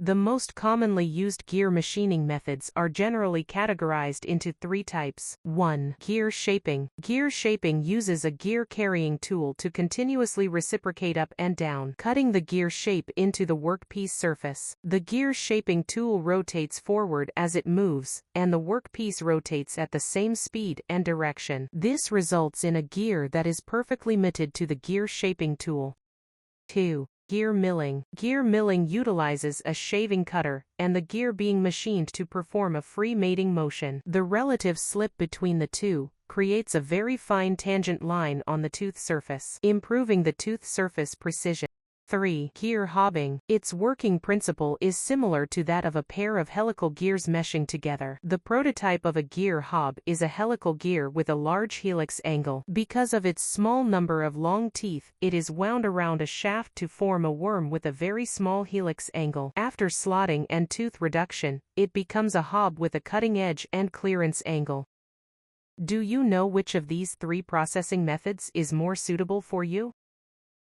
The most commonly used gear machining methods are generally categorized into 3 types. 1. Gear shaping. Gear shaping uses a gear carrying tool to continuously reciprocate up and down, cutting the gear shape into the workpiece surface. The gear shaping tool rotates forward as it moves, and the workpiece rotates at the same speed and direction. This results in a gear that is perfectly mitted to the gear shaping tool. 2. Gear milling. Gear milling utilizes a shaving cutter, and the gear being machined to perform a free mating motion. The relative slip between the two creates a very fine tangent line on the tooth surface, improving the tooth surface precision. 3. Gear hobbing. Its working principle is similar to that of a pair of helical gears meshing together. The prototype of a gear hob is a helical gear with a large helix angle. Because of its small number of long teeth, it is wound around a shaft to form a worm with a very small helix angle. After slotting and tooth reduction, it becomes a hob with a cutting edge and clearance angle. Do you know which of these 3 processing methods is more suitable for you?